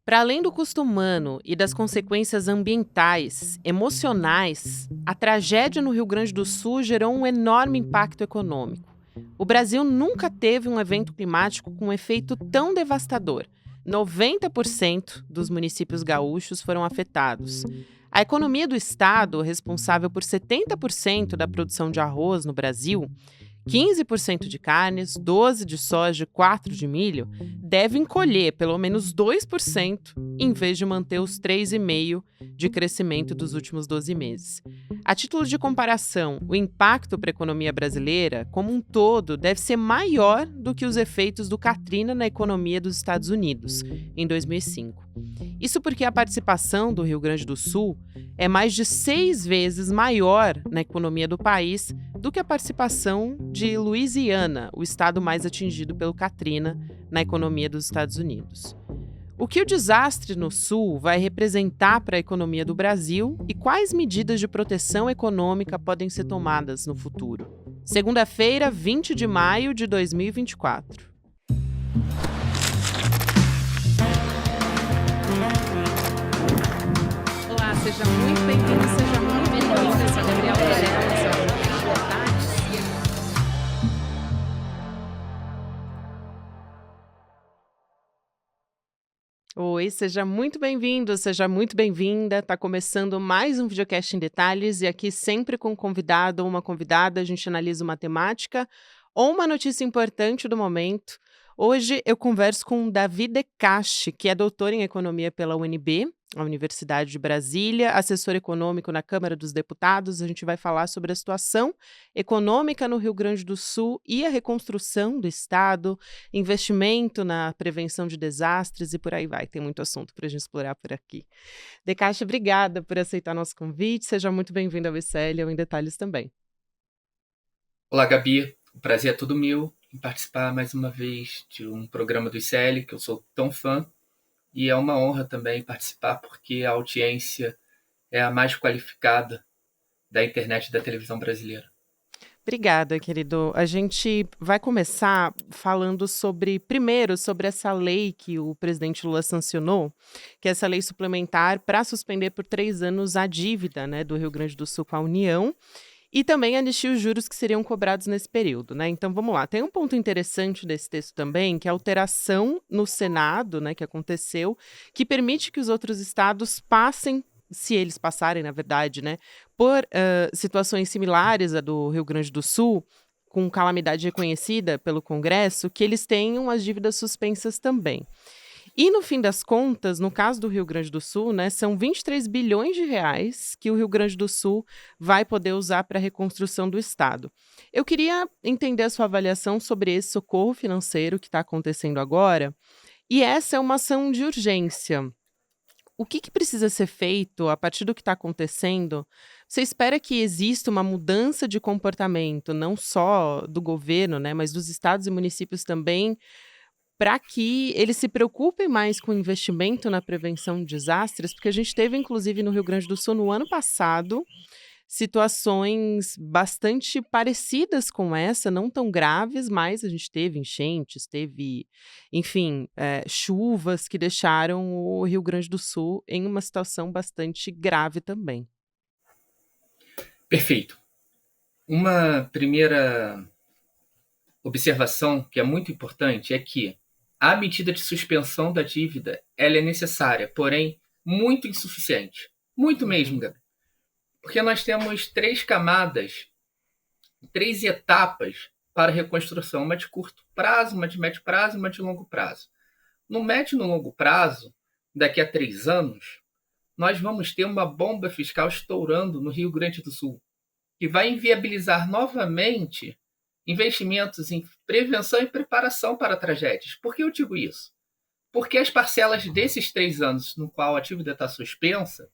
Para além do custo humano e das consequências ambientais, emocionais, a tragédia no Rio Grande do Sul gerou um enorme impacto econômico. O Brasil nunca teve um evento climático com um efeito tão devastador. 90% dos municípios gaúchos foram afetados. A economia do estado, responsável por 70% da produção de arroz no Brasil, 15% de carnes, 12% de soja e 4% de milho, devem colher pelo menos 2%, em vez de manter os 3,5% de crescimento dos últimos 12 meses. A título de comparação, o impacto para a economia brasileira, como um todo, deve ser maior do que os efeitos do Katrina na economia dos Estados Unidos, em 2005. Isso porque a participação do Rio Grande do Sul é mais de 6 vezes maior na economia do país do que a participação de Louisiana, o estado mais atingido pelo Katrina, na economia dos Estados Unidos. O que o desastre no Sul vai representar para a economia do Brasil e quais medidas de proteção econômica podem ser tomadas no futuro? Segunda-feira, 20 de maio de 2024. Olá, seja muito bem-vindo, seja muito bem-vinda. Eu sou a Gabriela Varela, essa é a Oi, seja muito bem-vindo, seja muito bem-vinda. Tá começando mais um videocast em detalhes e aqui sempre com um convidado ou uma convidada a gente analisa uma temática ou uma notícia importante do momento. Hoje eu converso com Davi Decache, que é doutor em economia pela UNB, a Universidade de Brasília, assessor econômico na Câmara dos Deputados. A gente vai falar sobre a situação econômica no Rio Grande do Sul e a reconstrução do estado, investimento na prevenção de desastres e por aí vai. Tem muito assunto para a gente explorar por aqui. Decache, obrigada por aceitar nosso convite. Seja muito bem-vindo ao ICL ou em Detalhes também. Olá, Gabi. O prazer é todo meu em participar mais uma vez de um programa do ICL, que eu sou tão fã. E é uma honra também participar, porque a audiência é a mais qualificada da internet e da televisão brasileira. Obrigada, querido. A gente vai começar falando primeiro, sobre essa lei que o presidente Lula sancionou, que é essa lei suplementar para suspender por 3 anos a dívida, né, do Rio Grande do Sul com a União e também anistia os juros que seriam cobrados nesse período, né? Então vamos lá. Tem um ponto interessante desse texto também, que é a alteração no Senado, né, que aconteceu, que permite que os outros estados passem, se eles passarem, na verdade, né, por situações similares à do Rio Grande do Sul, com calamidade reconhecida pelo Congresso, que eles tenham as dívidas suspensas também. E no fim das contas, no caso do Rio Grande do Sul, né, são 23 bilhões de reais que o Rio Grande do Sul vai poder usar para a reconstrução do estado. Eu queria entender a sua avaliação sobre esse socorro financeiro que está acontecendo agora. E essa é uma ação de urgência. O que precisa ser feito a partir do que está acontecendo? Você espera que exista uma mudança de comportamento, não só do governo, né, mas dos estados e municípios também, para que eles se preocupem mais com o investimento na prevenção de desastres? Porque a gente teve, inclusive, no Rio Grande do Sul, no ano passado, situações bastante parecidas com essa, não tão graves, mas a gente teve enchentes, teve, enfim, chuvas que deixaram o Rio Grande do Sul em uma situação bastante grave também. Perfeito. Uma primeira observação que é muito importante é que a medida de suspensão da dívida ela é necessária, porém muito insuficiente. Muito mesmo, Gabi. Porque nós temos 3 camadas, 3 etapas para a reconstrução, uma de curto prazo, uma de médio prazo e uma de longo prazo. No médio e no longo prazo, daqui a 3 anos, nós vamos ter uma bomba fiscal estourando no Rio Grande do Sul, que vai inviabilizar novamente investimentos em prevenção e preparação para tragédias. Por que eu digo isso? Porque as parcelas desses 3 anos no qual a dívida está suspensa,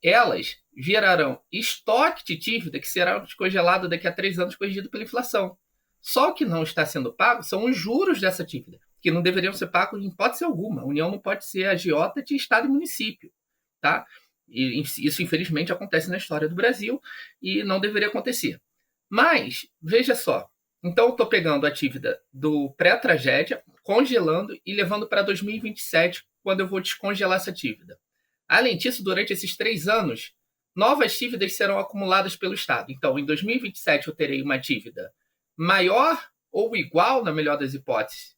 elas gerarão estoque de dívida que será descongelado daqui a 3 anos, corrigido pela inflação. Só o que não está sendo pago são os juros dessa dívida, que não deveriam ser pagos em hipótese alguma. A União não pode ser agiota de Estado e município. Tá? E isso, infelizmente, acontece na história do Brasil e não deveria acontecer. Mas, veja só, então eu estou pegando a dívida do pré-tragédia, congelando e levando para 2027 quando eu vou descongelar essa dívida. Além disso, durante esses 3 anos, novas dívidas serão acumuladas pelo Estado. Então, em 2027, eu terei uma dívida maior ou igual, na melhor das hipóteses,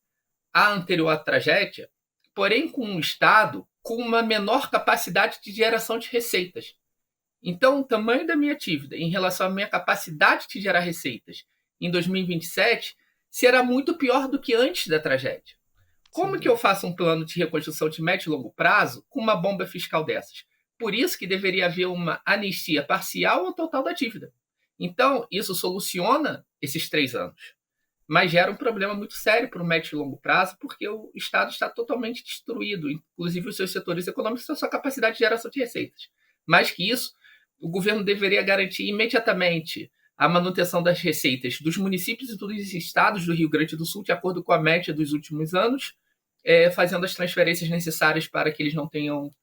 à anterior à tragédia, porém com um Estado com uma menor capacidade de geração de receitas. Então, o tamanho da minha dívida em relação à minha capacidade de gerar receitas em 2027 será muito pior do que antes da tragédia. Como que eu faço um plano de reconstrução de médio e longo prazo com uma bomba fiscal dessas? Por isso que deveria haver uma anistia parcial ou total da dívida. Então, isso soluciona esses 3 anos, mas gera um problema muito sério para o médio e longo prazo, porque o Estado está totalmente destruído, inclusive os seus setores econômicos, a sua capacidade de geração de receitas. Mais que isso, o governo deveria garantir imediatamente a manutenção das receitas dos municípios e dos estados do Rio Grande do Sul, de acordo com a média dos últimos anos, fazendo as transferências necessárias para que eles não tenham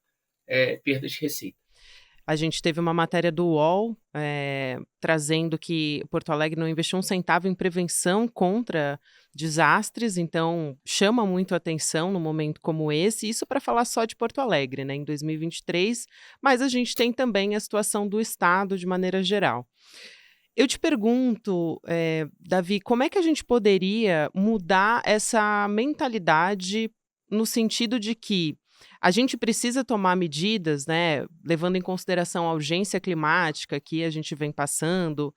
perdas de receita. A gente teve uma matéria do UOL trazendo que Porto Alegre não investiu um centavo em prevenção contra desastres, então chama muito a atenção num momento como esse, isso para falar só de Porto Alegre, né, em 2023, mas a gente tem também a situação do Estado de maneira geral. Eu te pergunto, Davi, como é que a gente poderia mudar essa mentalidade no sentido de que a gente precisa tomar medidas, né, levando em consideração a urgência climática que a gente vem passando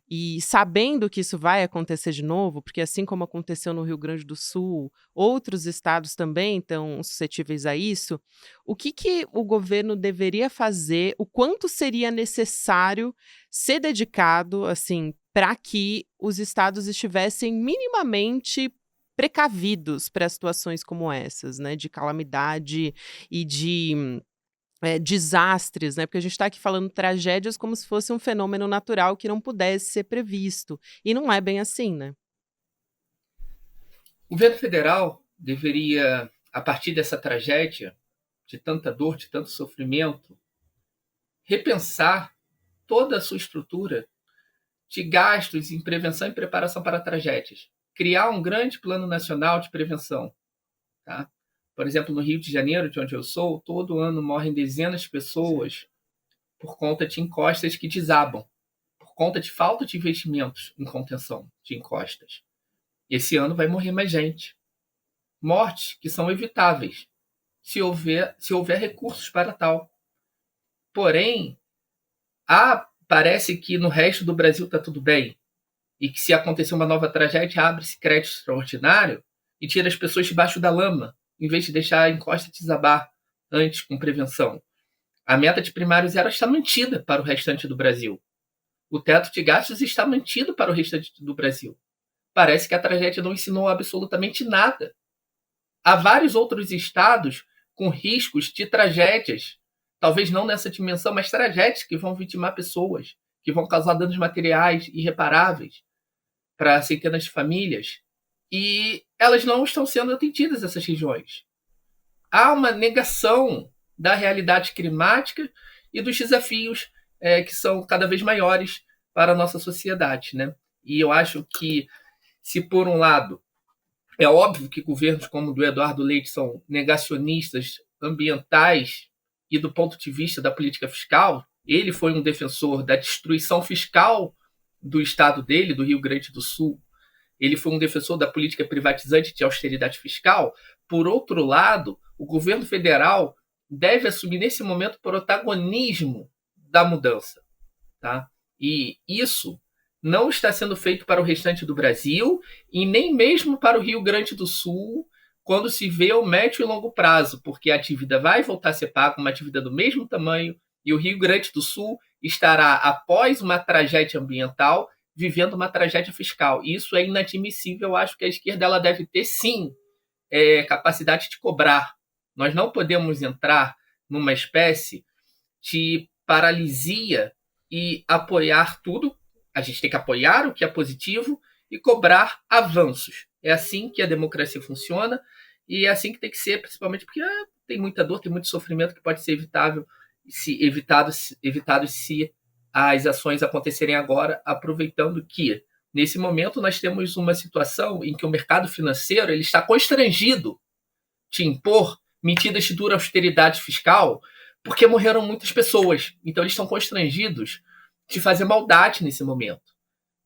e sabendo que isso vai acontecer de novo, porque assim como aconteceu no Rio Grande do Sul, outros estados também estão suscetíveis a isso. O que que o governo deveria fazer? O quanto seria necessário ser dedicado, assim, para que os estados estivessem minimamente precavidos para situações como essas, né, de calamidade e de desastres, né, porque a gente está aqui falando tragédias como se fosse um fenômeno natural que não pudesse ser previsto, e não é bem assim, né? O governo federal deveria, a partir dessa tragédia, de tanta dor, de tanto sofrimento, repensar toda a sua estrutura de gastos em prevenção e preparação para tragédias. Criar um grande plano nacional de prevenção. Tá? Por exemplo, no Rio de Janeiro, de onde eu sou, todo ano morrem dezenas de pessoas por conta de encostas que desabam, por conta de falta de investimentos em contenção de encostas. Esse ano vai morrer mais gente. Mortes que são evitáveis, se houver recursos para tal. Porém, parece que no resto do Brasil está tudo bem, e que se acontecer uma nova tragédia, abre-se crédito extraordinário e tira as pessoas debaixo da lama, em vez de deixar a encosta desabar antes com prevenção. A meta de primário zero está mantida para o restante do Brasil. O teto de gastos está mantido para o restante do Brasil. Parece que a tragédia não ensinou absolutamente nada. Há vários outros estados com riscos de tragédias, talvez não nessa dimensão, mas tragédias que vão vitimar pessoas, que vão causar danos materiais irreparáveis para centenas de famílias, e elas não estão sendo atendidas, essas regiões. Há uma negação da realidade climática e dos desafios que são cada vez maiores para a nossa sociedade, né? E eu acho que, se por um lado, é óbvio que governos como o do Eduardo Leite são negacionistas ambientais e do ponto de vista da política fiscal, ele foi um defensor da destruição fiscal do estado dele, do Rio Grande do Sul. Ele foi um defensor da política privatizante de austeridade fiscal. Por outro lado, o governo federal deve assumir nesse momento o protagonismo da mudança. Tá? E isso não está sendo feito para o restante do Brasil e nem mesmo para o Rio Grande do Sul, quando se vê o médio e longo prazo, porque a dívida vai voltar a ser paga, uma dívida do mesmo tamanho, e o Rio Grande do Sul estará, após uma tragédia ambiental, vivendo uma tragédia fiscal. Isso é inadmissível. Eu acho que a esquerda ela deve ter, sim, capacidade de cobrar. Nós não podemos entrar numa espécie de paralisia e apoiar tudo. A gente tem que apoiar o que é positivo e cobrar avanços. É assim que a democracia funciona e é assim que tem que ser, principalmente porque tem muita dor, tem muito sofrimento que pode ser evitado se as ações acontecerem agora, aproveitando que, nesse momento, nós temos uma situação em que o mercado financeiro ele está constrangido de impor medidas de dura austeridade fiscal, porque morreram muitas pessoas. Então eles estão constrangidos de fazer maldade nesse momento.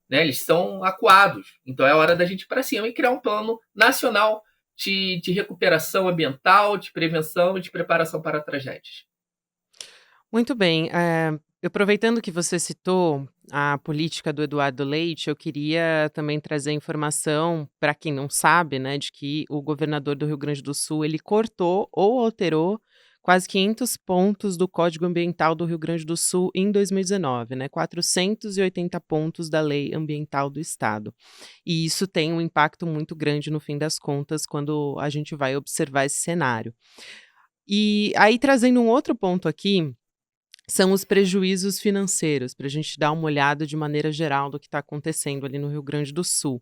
Né? Eles estão acuados. Então é hora da gente ir para cima e criar um plano nacional de recuperação ambiental, de prevenção e de preparação para tragédias. Muito bem. Aproveitando que você citou a política do Eduardo Leite, eu queria também trazer informação para quem não sabe, né, de que o governador do Rio Grande do Sul, ele cortou ou alterou quase 500 pontos do Código Ambiental do Rio Grande do Sul em 2019, né, 480 pontos da Lei Ambiental do Estado. E isso tem um impacto muito grande no fim das contas quando a gente vai observar esse cenário. E aí trazendo um outro ponto aqui, são os prejuízos financeiros, para a gente dar uma olhada de maneira geral do que está acontecendo ali no Rio Grande do Sul.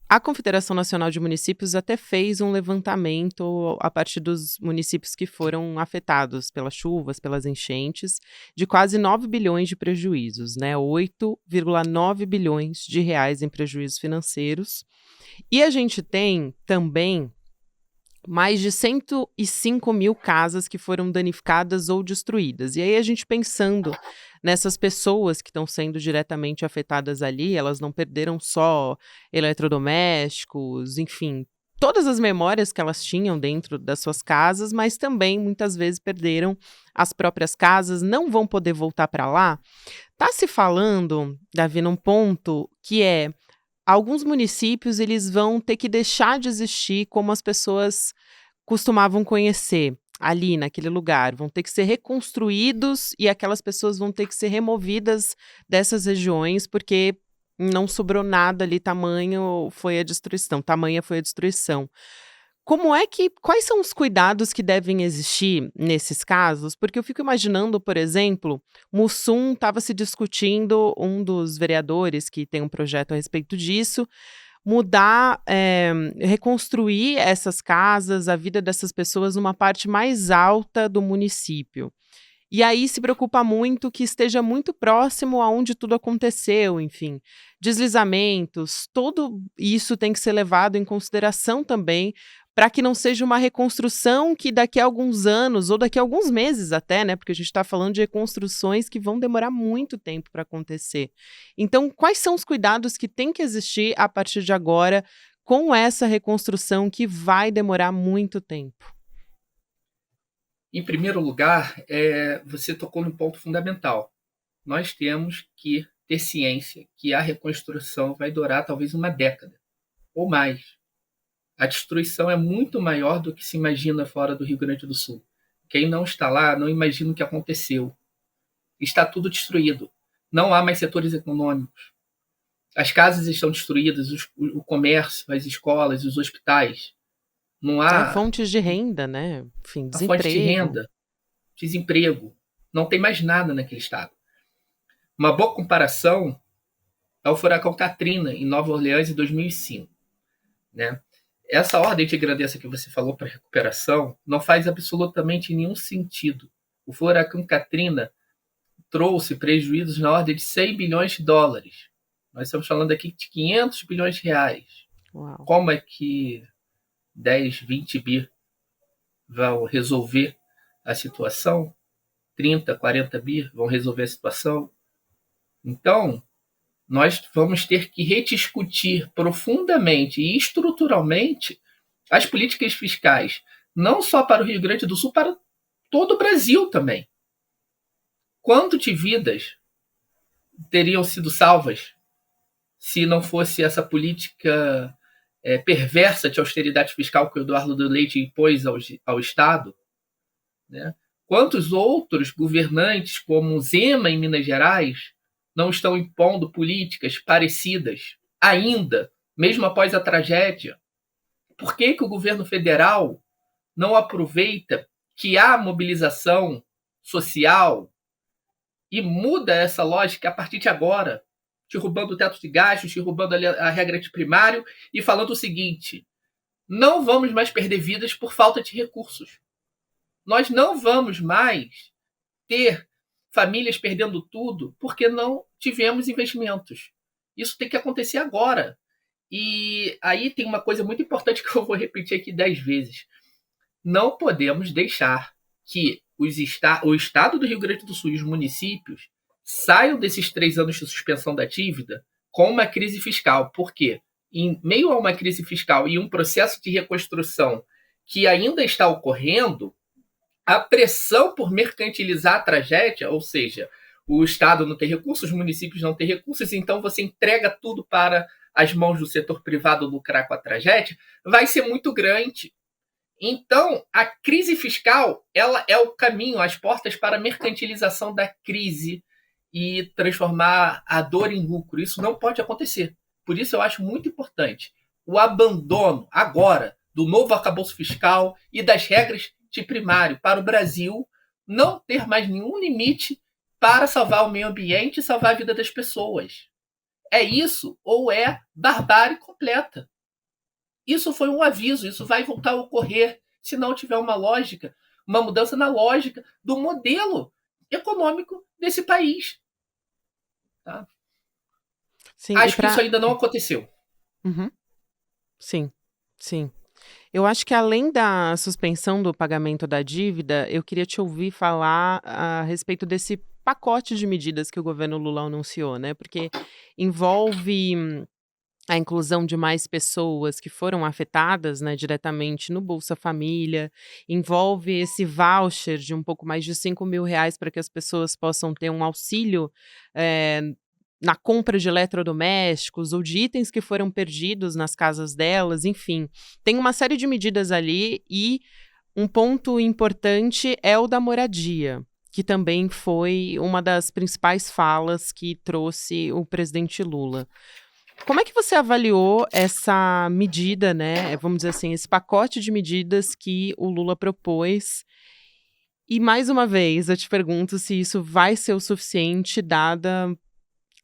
A Confederação Nacional de Municípios até fez um levantamento a partir dos municípios que foram afetados pelas chuvas, pelas enchentes, de quase 9 bilhões de prejuízos, né? 8,9 bilhões de reais em prejuízos financeiros. E a gente tem também mais de 105 mil casas que foram danificadas ou destruídas. E aí a gente pensando nessas pessoas que estão sendo diretamente afetadas ali, elas não perderam só eletrodomésticos, enfim, todas as memórias que elas tinham dentro das suas casas, mas também muitas vezes perderam as próprias casas, não vão poder voltar para lá. Tá se falando, Davi, num ponto que é alguns municípios eles vão ter que deixar de existir como as pessoas costumavam conhecer ali naquele lugar, vão ter que ser reconstruídos e aquelas pessoas vão ter que ser removidas dessas regiões porque não sobrou nada ali, tamanha foi a destruição. Quais são os cuidados que devem existir nesses casos? Porque eu fico imaginando, por exemplo, Mussum estava se discutindo, um dos vereadores que tem um projeto a respeito disso, reconstruir essas casas, a vida dessas pessoas numa parte mais alta do município. E aí se preocupa muito que esteja muito próximo aonde tudo aconteceu, enfim. Deslizamentos, tudo isso tem que ser levado em consideração também, para que não seja uma reconstrução que daqui a alguns anos, ou daqui a alguns meses até, né? Porque a gente está falando de reconstruções que vão demorar muito tempo para acontecer. Então, quais são os cuidados que têm que existir a partir de agora com essa reconstrução que vai demorar muito tempo? Em primeiro lugar, você tocou num ponto fundamental. Nós temos que ter ciência que a reconstrução vai durar talvez uma década ou mais. A destruição é muito maior do que se imagina fora do Rio Grande do Sul. Quem não está lá não imagina o que aconteceu. Está tudo destruído. Não há mais setores econômicos. As casas estão destruídas, o comércio, as escolas, os hospitais. Não há Fontes de renda, né? Enfim, a fonte de desemprego. renda, desemprego. Não tem mais nada naquele estado. Uma boa comparação é o furacão Katrina, em Nova Orleans, em 2005. Né? Essa ordem de grandeza que você falou para recuperação não faz absolutamente nenhum sentido. O furacão Katrina trouxe prejuízos na ordem de 100 bilhões de dólares. Nós estamos falando aqui de 500 bilhões de reais. Uau. Como é que 10, 20 bi vão resolver a situação? 30, 40 bi vão resolver a situação? Então, nós vamos ter que rediscutir profundamente e estruturalmente as políticas fiscais, não só para o Rio Grande do Sul, para todo o Brasil também. Quanto de vidas teriam sido salvas se não fosse essa política perversa de austeridade fiscal que o Eduardo Leite impôs ao Estado? Né? Quantos outros governantes, como Zema em Minas Gerais, não estão impondo políticas parecidas ainda, mesmo após a tragédia? Por que o governo federal não aproveita que há mobilização social e muda essa lógica a partir de agora, derrubando o teto de gastos, derrubando a regra de primário e falando o seguinte: não vamos mais perder vidas por falta de recursos. Nós não vamos mais ter famílias perdendo tudo porque não tivemos investimentos. Isso tem que acontecer agora. E aí tem uma coisa muito importante que eu vou repetir aqui 10 vezes. não podemos deixar que o Estado do Rio Grande do Sul e os municípios saiam desses 3 anos de suspensão da dívida com uma crise fiscal. Por quê? Em meio a uma crise fiscal e um processo de reconstrução que ainda está ocorrendo, a pressão por mercantilizar a tragédia, ou seja, o Estado não tem recursos, os municípios não têm recursos, então você entrega tudo para as mãos do setor privado lucrar com a tragédia, vai ser muito grande. Então, a crise fiscal, ela é o caminho, as portas para a mercantilização da crise e transformar a dor em lucro. Isso não pode acontecer. Por isso eu acho muito importante o abandono agora do novo arcabouço fiscal e das regras de primário para o Brasil não ter mais nenhum limite para salvar o meio ambiente e salvar a vida das pessoas. É isso ou é barbárie completa. Isso foi um aviso, isso vai voltar a ocorrer se não tiver uma lógica, uma mudança na lógica do modelo econômico desse país. Tá? Sim, Acho que isso ainda não aconteceu. Uhum. Sim, sim. Eu acho que além da suspensão do pagamento da dívida, eu queria te ouvir falar a respeito desse pacote de medidas que o governo Lula anunciou, né? Porque envolve a inclusão de mais pessoas que foram afetadas, né, diretamente no Bolsa Família, envolve esse voucher de um pouco mais de R$ 5.000 para que as pessoas possam ter um auxílio, eh, na compra de eletrodomésticos ou de itens que foram perdidos nas casas delas, enfim. Tem uma série de medidas ali e um ponto importante é o da moradia, que também foi uma das principais falas que trouxe o presidente Lula. Como é que você avaliou essa medida, né, vamos dizer assim, esse pacote de medidas que o Lula propôs? E mais uma vez, eu te pergunto se isso vai ser o suficiente dada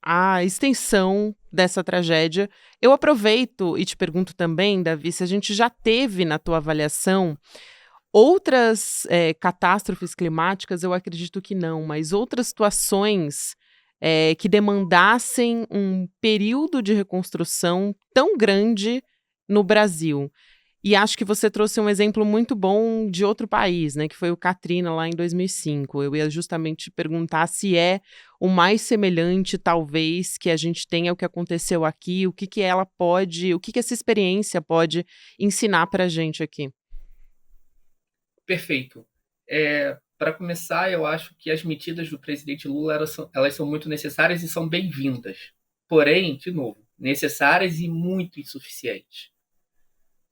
a extensão dessa tragédia. Eu aproveito e te pergunto também, Davi, se a gente já teve na tua avaliação outras, catástrofes climáticas, eu acredito que não, mas outras situações, que demandassem um período de reconstrução tão grande no Brasil. E acho que você trouxe um exemplo muito bom de outro país, né, que foi o Katrina lá em 2005. Eu ia justamente te perguntar se é o mais semelhante, talvez, que a gente tenha o que aconteceu aqui, o que que ela pode, o que que essa experiência pode ensinar pra gente aqui. Perfeito. Para começar, eu acho que as medidas do presidente Lula elas são muito necessárias e são bem-vindas. Porém, de novo, necessárias e muito insuficientes.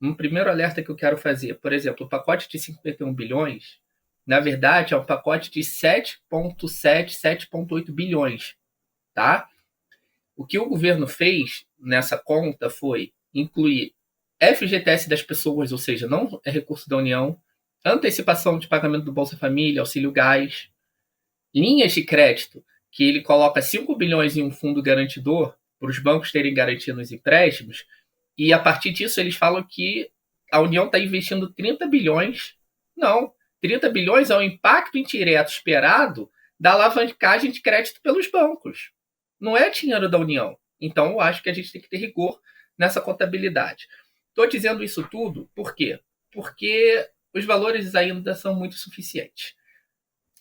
Um primeiro alerta que eu quero fazer, por exemplo, o pacote de 51 bilhões, na verdade, é um pacote de 7,7, 7,8 bilhões. Tá? O que o governo fez nessa conta foi incluir FGTS das pessoas, ou seja, não é recurso da União, antecipação de pagamento do Bolsa Família, auxílio gás, linhas de crédito, que ele coloca 5 bilhões em um fundo garantidor para os bancos terem garantia nos empréstimos, e a partir disso eles falam que a União está investindo 30 bilhões. Não, 30 bilhões é o impacto indireto esperado da alavancagem de crédito pelos bancos. Não é dinheiro da União. Então eu acho que a gente tem que ter rigor nessa contabilidade. Estou dizendo isso tudo por quê? Porque os valores ainda são muito suficientes.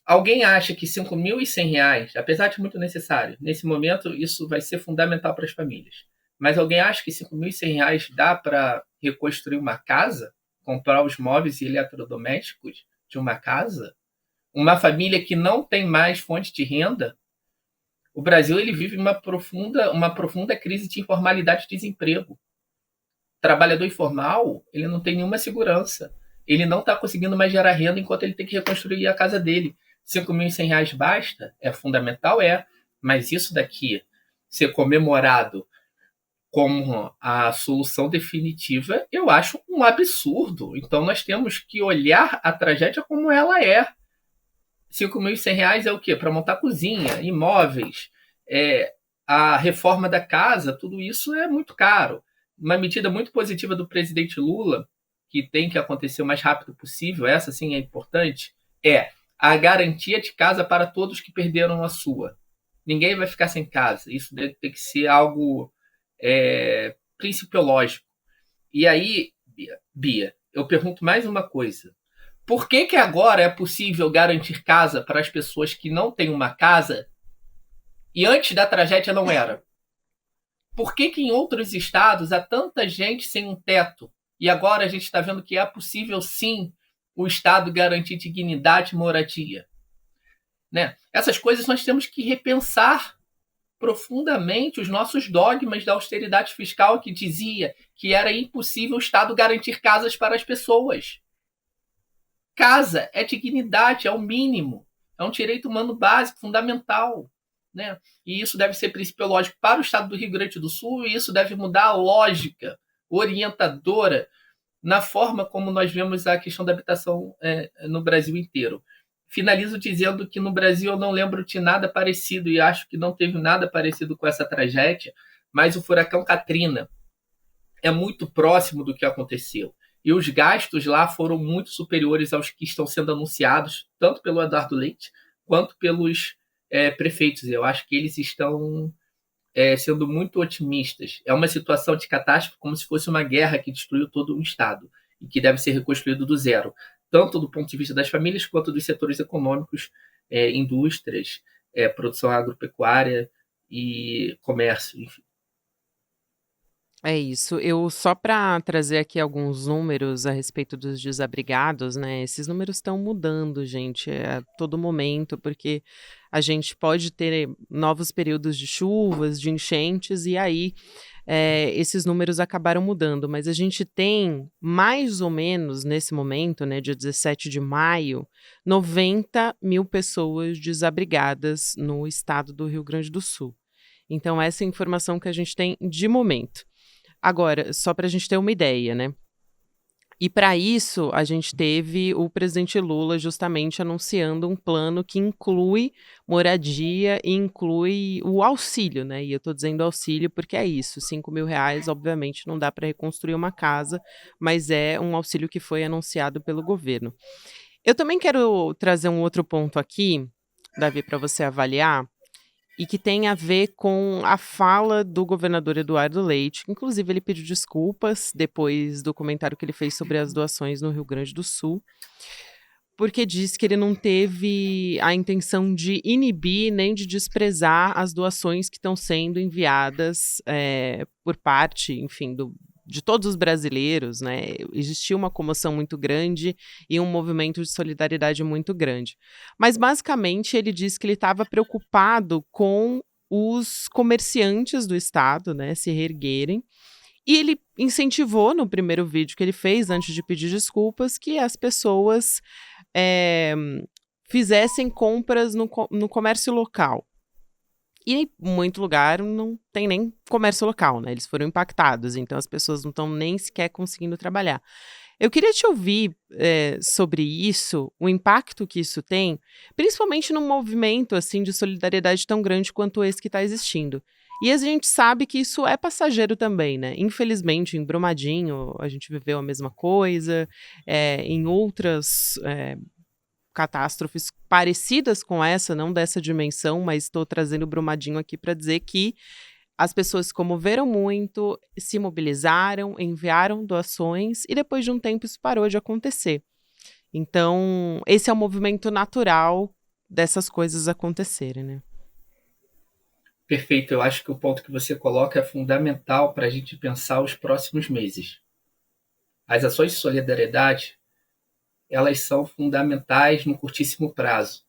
Alguém acha que R$ 5.100, apesar de muito necessário, nesse momento isso vai ser fundamental para as famílias. Mas alguém acha que R$ 5.100 dá para reconstruir uma casa? Comprar os móveis e eletrodomésticos de uma casa? Uma família que não tem mais fonte de renda? O Brasil ele vive uma profunda crise de informalidade e desemprego. O trabalhador informal ele não tem nenhuma segurança. Ele não está conseguindo mais gerar renda enquanto ele tem que reconstruir a casa dele. R$ 5.100 basta? É fundamental? É. Mas isso daqui ser comemorado como a solução definitiva, eu acho um absurdo. Então nós temos que olhar a tragédia como ela é. R$ 5.100 é o quê? Para montar cozinha, imóveis, a reforma da casa, tudo isso é muito caro. Uma medida muito positiva do presidente Lula, que tem que acontecer o mais rápido possível, essa sim é importante, é a garantia de casa para todos que perderam a sua. Ninguém vai ficar sem casa. Isso deve ter que ser algo principiológico. E aí, Bia, eu pergunto mais uma coisa. Por que agora é possível garantir casa para as pessoas que não têm uma casa e antes da tragédia não era? Por que em outros estados há tanta gente sem um teto e agora a gente está vendo que é possível sim o Estado garantir dignidade e moradia? Né? Essas coisas nós temos que repensar profundamente os nossos dogmas da austeridade fiscal que dizia que era impossível o Estado garantir casas para as pessoas. Casa é dignidade, é o mínimo, é um direito humano básico, fundamental. Né? E isso deve ser princípio lógico para o Estado do Rio Grande do Sul, e isso deve mudar a lógica orientadora na forma como nós vemos a questão da habitação no Brasil inteiro. Finalizo dizendo que no Brasil eu não lembro de nada parecido, e acho que não teve nada parecido com essa tragédia, mas o furacão Katrina é muito próximo do que aconteceu. E os gastos lá foram muito superiores aos que estão sendo anunciados, tanto pelo Eduardo Leite quanto pelos prefeitos. Eu acho que eles estão sendo muito otimistas. É uma situação de catástrofe como se fosse uma guerra que destruiu todo um Estado e que deve ser reconstruído do zero, tanto do ponto de vista das famílias quanto dos setores econômicos, indústrias, produção agropecuária e comércio, enfim. É isso. Eu só para trazer aqui alguns números a respeito dos desabrigados, né? Esses números estão mudando, gente, a todo momento, porque a gente pode ter novos períodos de chuvas, de enchentes, e aí esses números acabaram mudando. Mas a gente tem mais ou menos nesse momento, né, dia 17 de maio, 90 mil pessoas desabrigadas no estado do Rio Grande do Sul. Então, essa é a informação que a gente tem de momento. Agora, só para a gente ter uma ideia, né? E para isso, a gente teve o presidente Lula justamente anunciando um plano que inclui moradia e inclui o auxílio, né? E eu estou dizendo auxílio porque é isso: R$ 5.000, obviamente, não dá para reconstruir uma casa, mas é um auxílio que foi anunciado pelo governo. Eu também quero trazer um outro ponto aqui, Davi, para você avaliar e que tem a ver com a fala do governador Eduardo Leite, que inclusive ele pediu desculpas depois do comentário que ele fez sobre as doações no Rio Grande do Sul, porque diz que ele não teve a intenção de inibir nem de desprezar as doações que estão sendo enviadas por parte, enfim, de todos os brasileiros, né? Existia uma comoção muito grande e um movimento de solidariedade muito grande. Mas, basicamente, ele disse que ele estava preocupado com os comerciantes do estado, né, se reerguerem. E ele incentivou, no primeiro vídeo que ele fez, antes de pedir desculpas, que as pessoas eh, fizessem compras no comércio local. E em muito lugar não tem nem comércio local, né? Eles foram impactados, então as pessoas não estão nem sequer conseguindo trabalhar. Eu queria te ouvir sobre isso, o impacto que isso tem, principalmente num movimento assim de solidariedade tão grande quanto esse que está existindo. E a gente sabe que isso é passageiro também, né? Infelizmente, em Brumadinho, a gente viveu a mesma coisa, em outras catástrofes parecidas com essa, não dessa dimensão, mas estou trazendo o Brumadinho aqui para dizer que as pessoas se comoveram muito, se mobilizaram, enviaram doações e depois de um tempo isso parou de acontecer. Então, esse é o movimento natural dessas coisas acontecerem, né? Perfeito, eu acho que o ponto que você coloca é fundamental para a gente pensar os próximos meses. As ações de solidariedade, elas são fundamentais no curtíssimo prazo,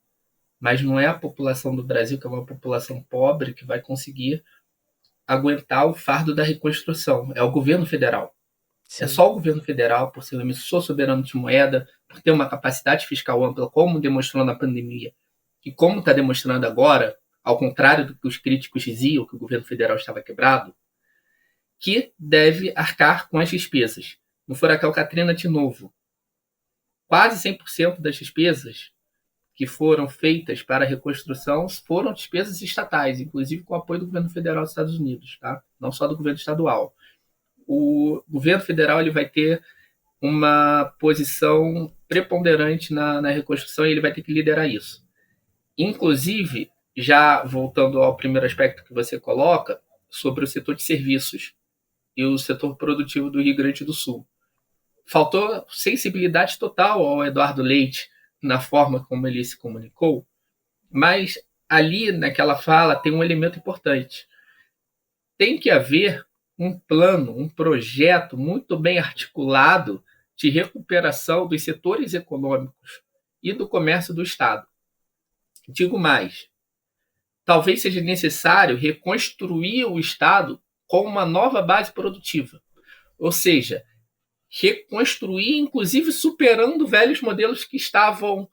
mas não é a população do Brasil, que é uma população pobre, que vai conseguir aguentar o fardo da reconstrução. É o governo federal. É Sim. só o governo federal, por ser um emissor soberano de moeda, por ter uma capacidade fiscal ampla, como demonstrou na pandemia, e como está demonstrando agora, ao contrário do que os críticos diziam, que o governo federal estava quebrado, que deve arcar com as despesas. No furacão Katrina, de novo, quase 100% das despesas que foram feitas para a reconstrução foram despesas estatais, inclusive com o apoio do governo federal dos Estados Unidos, tá? Não só do governo estadual. O governo federal ele vai ter uma posição preponderante na reconstrução e ele vai ter que liderar isso. Inclusive, já voltando ao primeiro aspecto que você coloca, sobre o setor de serviços e o setor produtivo do Rio Grande do Sul. faltou sensibilidade total ao Eduardo Leite na forma como ele se comunicou, mas ali naquela fala tem um elemento importante. Tem que haver um plano, um projeto muito bem articulado de recuperação dos setores econômicos e do comércio do Estado. Digo mais, talvez seja necessário reconstruir o Estado com uma nova base produtiva, ou seja, reconstruir, inclusive superando velhos modelos que estavam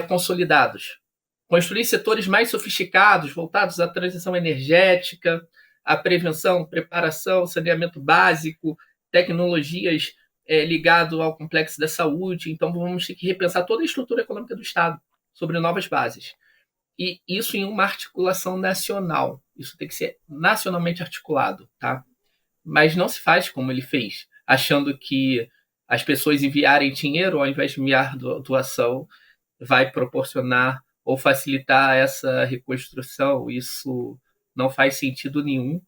consolidados. Construir setores mais sofisticados, voltados à transição energética, à prevenção, preparação, saneamento básico, tecnologias ligado ao complexo da saúde. Então, vamos ter que repensar toda a estrutura econômica do Estado sobre novas bases. E isso em uma articulação nacional. Isso tem que ser nacionalmente articulado, tá? Mas não se faz como ele fez, achando que as pessoas enviarem dinheiro ao invés de enviar doação vai proporcionar ou facilitar essa reconstrução. Isso não faz sentido nenhum,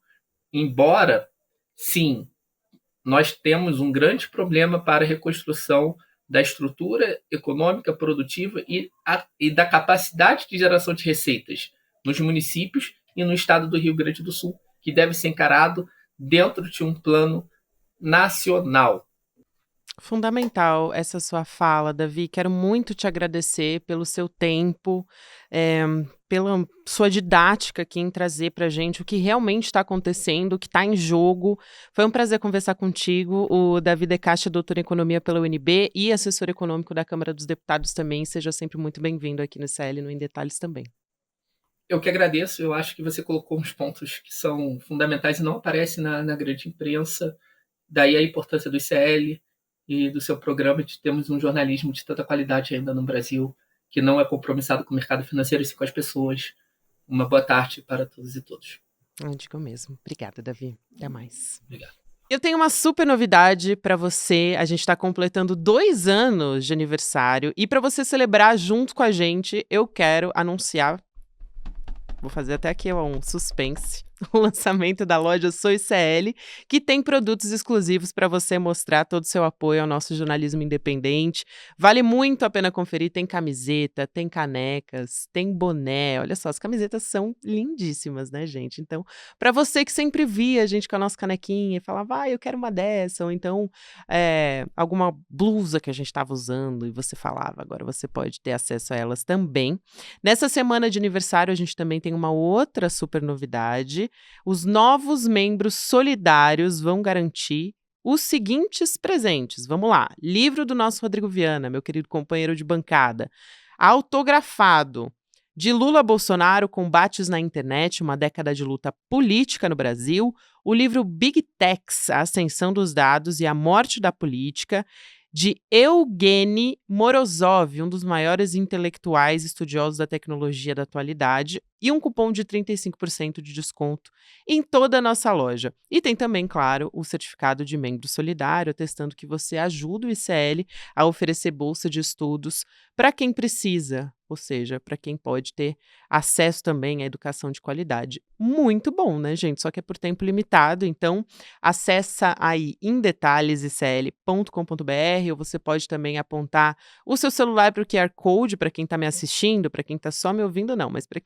embora, sim, nós temos um grande problema para a reconstrução da estrutura econômica produtiva e da capacidade de geração de receitas nos municípios e no estado do Rio Grande do Sul, que deve ser encarado dentro de um plano nacional. Fundamental essa sua fala, Davi. Quero muito te agradecer pelo seu tempo, pela sua didática aqui em trazer para a gente o que realmente está acontecendo, o que está em jogo. Foi um prazer conversar contigo. O Davi De Castro é doutor em Economia pela UNB e assessor econômico da Câmara dos Deputados também. Seja sempre muito bem-vindo aqui no ICL no Em Detalhes também. Eu que agradeço. Eu acho que você colocou uns pontos que são fundamentais e não aparecem na grande imprensa. Daí a importância do ICL e do seu programa de termos um jornalismo de tanta qualidade ainda no Brasil, que não é compromissado com o mercado financeiro e sim com as pessoas. Uma boa tarde para todos e todos. Digo mesmo. Obrigada, Davi. Até mais. Obrigado. Eu tenho uma super novidade para você. A gente está completando 2 anos de aniversário e para você celebrar junto com a gente, eu quero anunciar, vou fazer até aqui um suspense, o lançamento da loja Sou ICL, que tem produtos exclusivos para você mostrar todo o seu apoio ao nosso jornalismo independente. Vale muito a pena conferir. Tem camiseta, tem canecas, tem boné. Olha só, as camisetas são lindíssimas, né, gente? Então, para você que sempre via a gente com a nossa canequinha e falava, eu quero uma dessa, ou então alguma blusa que a gente estava usando e você falava, agora você pode ter acesso a elas também. Nessa semana de aniversário, a gente também tem uma outra super novidade. Os novos membros solidários vão garantir os seguintes presentes. Vamos lá. Livro do nosso Rodrigo Viana, meu querido companheiro de bancada. Autografado. De Lula a Bolsonaro, Combates na Internet, uma década de luta política no Brasil. O livro Big Techs, a Ascensão dos Dados e a Morte da Política, de Evgeny Morozov, um dos maiores intelectuais estudiosos da tecnologia da atualidade, e um cupom de 35% de desconto em toda a nossa loja. E tem também, claro, o certificado de membro solidário, atestando que você ajuda o ICL a oferecer bolsa de estudos para quem precisa, ou seja, para quem pode ter acesso também à educação de qualidade. Muito bom, né, gente? Só que é por tempo limitado, então acessa aí em detalhesicl.com.br, ou você pode também apontar o seu celular para o QR Code, para quem está me assistindo, para quem está só me ouvindo não, mas para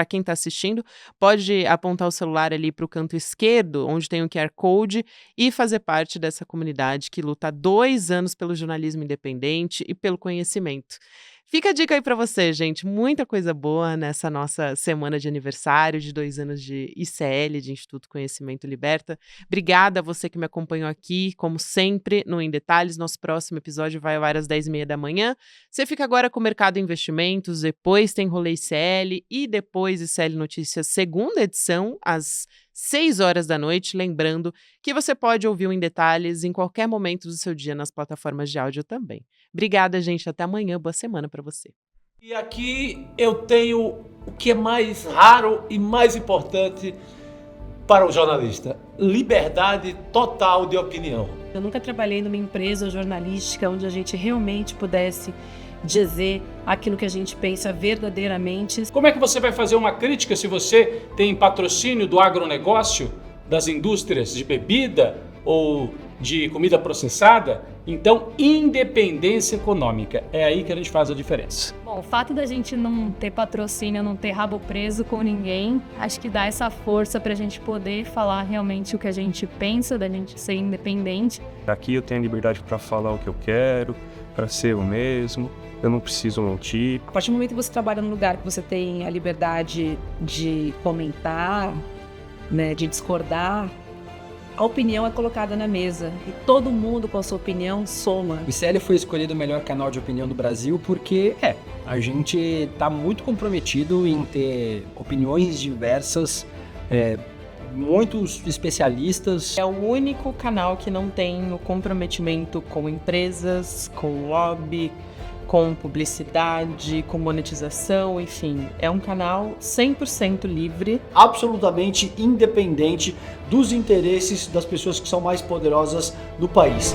quem está assistindo, pode apontar o celular ali para o canto esquerdo, onde tem o QR Code, e fazer parte dessa comunidade que luta há 2 anos pelo jornalismo independente e pelo conhecimento. Fica a dica aí para você, gente. Muita coisa boa nessa nossa semana de aniversário de 2 anos de ICL, de Instituto Conhecimento Liberta. Obrigada a você que me acompanhou aqui, como sempre, no Em Detalhes. Nosso próximo episódio vai ao ar às 10h30 da manhã. Você fica agora com o Mercado Investimentos, depois tem Rolê ICL e depois ICL Notícias, segunda edição, às 6h da noite. Lembrando que você pode ouvir o Em Detalhes em qualquer momento do seu dia nas plataformas de áudio também. Obrigada, gente. Até amanhã. Boa semana para você. E aqui eu tenho o que é mais raro e mais importante para o jornalista: liberdade total de opinião. Eu nunca trabalhei numa empresa jornalística onde a gente realmente pudesse dizer aquilo que a gente pensa verdadeiramente. Como é que você vai fazer uma crítica se você tem patrocínio do agronegócio, das indústrias de bebida ou de comida processada, então independência econômica. É aí que a gente faz a diferença. Bom, o fato da gente não ter patrocínio, não ter rabo preso com ninguém, acho que dá essa força pra gente poder falar realmente o que a gente pensa, da gente ser independente. Aqui eu tenho a liberdade para falar o que eu quero, para ser eu mesmo, eu não preciso mentir. A partir do momento que você trabalha num lugar que você tem a liberdade de comentar, né, de discordar, a opinião é colocada na mesa e todo mundo com a sua opinião soma. O ICL foi escolhido o melhor canal de opinião do Brasil porque a gente está muito comprometido em ter opiniões diversas, muitos especialistas. É o único canal que não tem o comprometimento com empresas, com lobby, com publicidade, com monetização, enfim. É um canal 100% livre. Absolutamente independente dos interesses das pessoas que são mais poderosas no país.